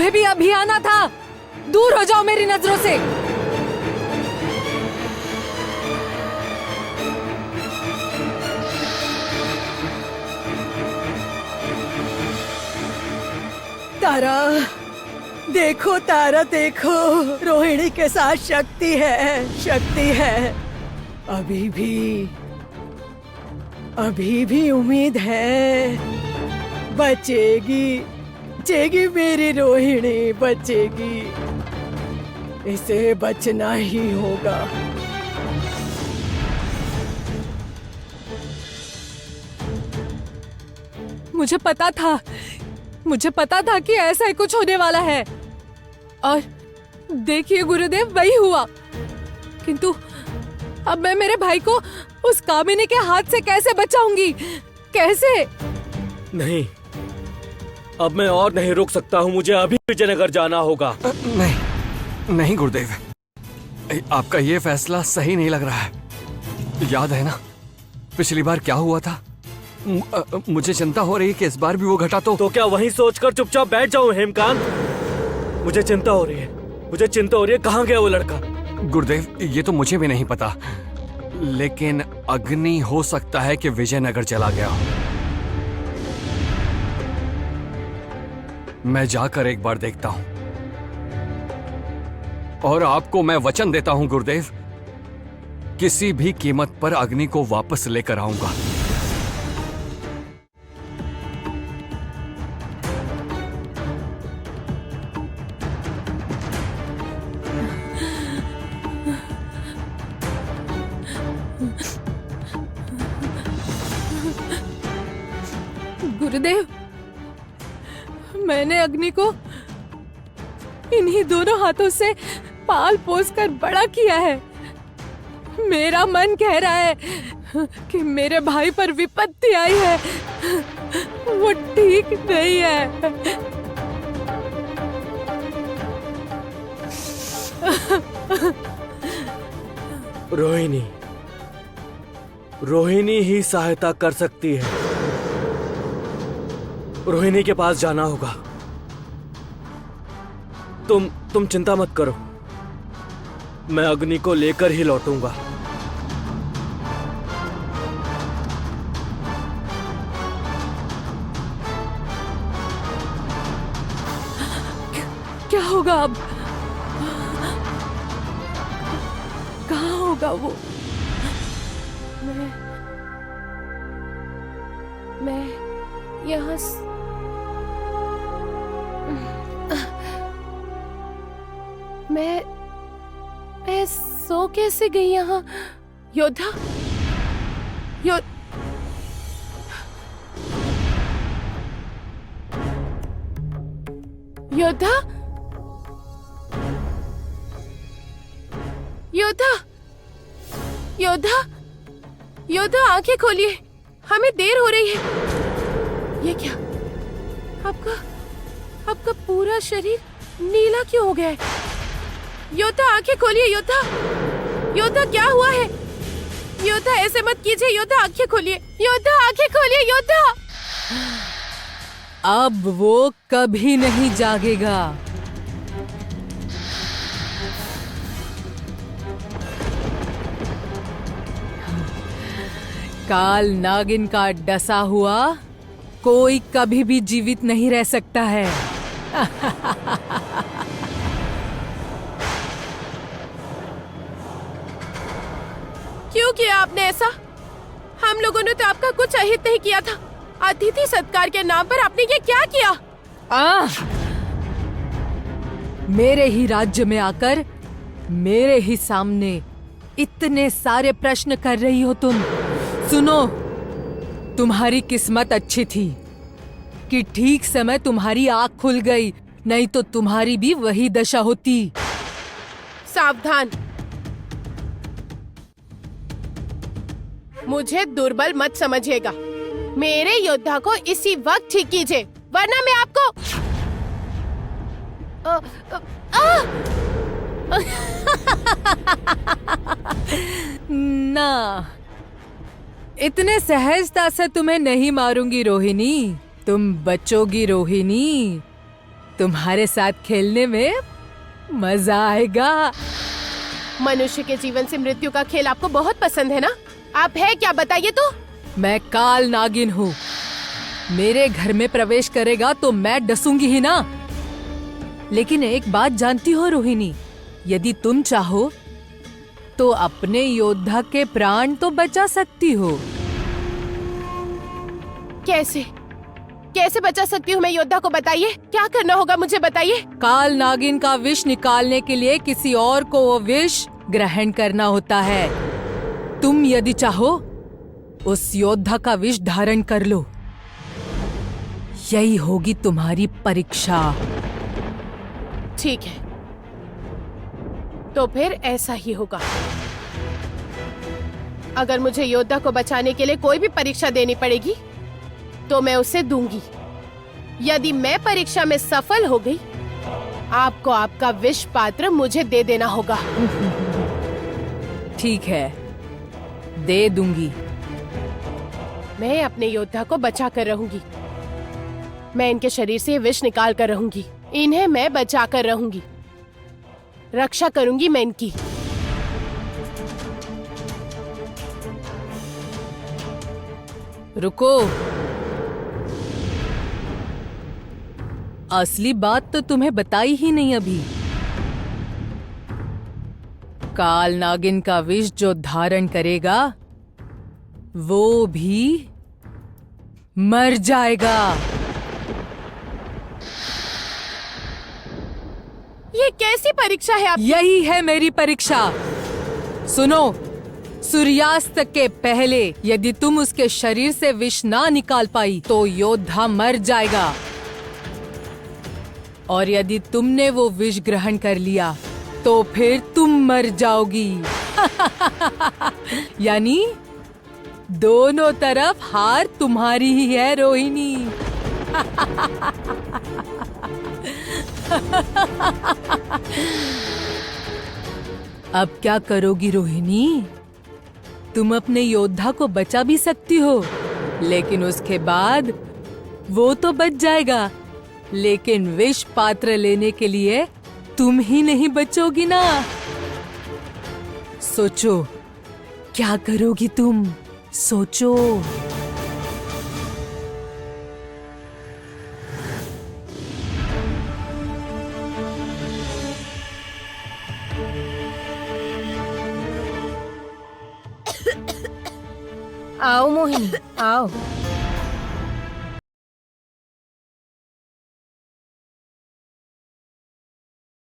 तुम्हें भी अभी आना था। दूर हो जाओ मेरी नजरों से। तारा देखो, तारा देखो, रोहिणी के साथ शक्ति है, शक्ति है। अभी भी उम्मीद है। बचेगी, बचेगी मेरी रोहिणी, बचेगी। इसे बचना ही होगा। मुझे पता था कि ऐसा ही कुछ होने वाला है। और देखिए गुरुदेव, वही हुआ। किंतु अब मैं मेरे भाई को उस कामिनी के हाथ से कैसे बचाऊंगी? कैसे? नहीं, अब मैं और नहीं रुक सकता हूँ। मुझे अभी विजयनगर जाना होगा। नहीं गुरुदेव, आपका ये फैसला सही नहीं लग रहा है। याद है ना पिछली बार क्या हुआ था? मुझे चिंता हो रही है कि इस बार भी वो घटा तो क्या वहीं सोचकर चुपचाप बैठ जाऊं हेमकांत? मुझे चिंता हो रही है। कहाँ गया वो लड़का? गुरुदेव, ये तो मुझे भी नहीं पता, लेकिन अग्नि हो सकता है कि विजयनगर चला गया हो। मैं जाकर एक बार देखता हूं और आपको मैं वचन देता हूं गुरुदेव, किसी भी कीमत पर अग्नि को वापस लेकर आऊंगा। गुरुदेव, मैंने अग्नि को इन्हीं दोनों हाथों से पाल पोस कर बड़ा किया है। मेरा मन कह रहा है कि मेरे भाई पर विपत्ति आई है। वो ठीक नहीं है। रोहिणी ही सहायता कर सकती है। रोहिणी के पास जाना होगा। तुम चिंता मत करो, मैं अग्नि को लेकर ही लौटूंगा। क्या होगा अब? कहाँ होगा वो? मैं यहाँ मैं सो कैसे गई यहाँ? योद्धा, योद्धा, योद्धा, योद्धा, योद्धा, आंखें खोलिए, हमें देर हो रही है। ये क्या? आपका पूरा शरीर नीला क्यों हो गया है? योद्धा, आंखें खोलिए। योद्धा, योद्धा, क्या हुआ है? योद्धा, ऐसे मत कीजिए। योद्धा, आंखें खोलिए। योद्धा, आंखें खोलिए। योद्धा, अब वो कभी नहीं जागेगा। काल नागिन का डसा हुआ कोई कभी भी जीवित नहीं रह सकता है। क्यों किया आपने ऐसा? हम लोगों ने तो आपका कुछ अहित नहीं किया था। अतिथि सत्कार के नाम पर आपने ये क्या किया? मेरे ही राज्य में आकर मेरे ही सामने इतने सारे प्रश्न कर रही हो तुम। सुनो, तुम्हारी किस्मत अच्छी थी कि ठीक समय तुम्हारी आँख खुल गई, नहीं तो तुम्हारी भी वही दशा होती। सावधान, मुझे दुर्बल मत समझिएगा। मेरे योद्धा को इसी वक्त ठीक कीजिए, वरना मैं आपको ना, इतने सहजता से तुम्हें नहीं मारूंगी रोहिणी। तुम बचोगी रोहिणी, तुम्हारे साथ खेलने में मजा आएगा। मनुष्य के जीवन से मृत्यु का खेल आपको बहुत पसंद है ना? आप है क्या, बताइए तो। मैं काल नागिन हूँ। मेरे घर में प्रवेश करेगा तो मैं डसूंगी ही ना। लेकिन एक बात जानती हो रोहिणी, यदि तुम चाहो तो अपने योद्धा के प्राण तो बचा सकती हो। कैसे कैसे बचा सकती हूँ मैं योद्धा को, बताइए। क्या करना होगा मुझे बताइए। काल नागिन का विष निकालने के लिए किसी और को वो विष ग्रहण करना होता है। तुम यदि चाहो उस योद्धा का विष धारण कर लो। यही होगी तुम्हारी परीक्षा। ठीक है, तो फिर ऐसा ही होगा। अगर मुझे योद्धा को बचाने के लिए कोई भी परीक्षा देनी पड़ेगी तो मैं उसे दूंगी। यदि मैं परीक्षा में सफल हो गई, आपको आपका विष पात्र मुझे दे देना होगा। ठीक है, दे दूंगी। मैं अपने योद्धा को बचा कर रहूंगी। मैं इनके शरीर से विष निकाल कर रहूंगी। इन्हें मैं बचा कर रहूंगी, रक्षा करूंगी मैं इनकी। रुको, असली बात तो तुम्हें बताई ही नहीं अभी। काल नागिन का विष जो धारण करेगा वो भी मर जाएगा। ये कैसी परीक्षा है आप? यही है मेरी परीक्षा। सुनो, सूर्यास्त के पहले यदि तुम उसके शरीर से विष ना निकाल पाई तो योद्धा मर जाएगा, और यदि तुमने वो विष ग्रहण कर लिया तो फिर तुम मर जाओगी। यानी दोनों तरफ हार तुम्हारी ही है रोहिणी। अब क्या करोगी रोहिणी? तुम अपने योद्धा को बचा भी सकती हो, लेकिन उसके बाद वो तो बच जाएगा, लेकिन विष पात्र लेने के लिए तुम ही नहीं बचोगी ना। सोचो, क्या करोगी तुम? सोचो। आओ मोहिनी, आओ।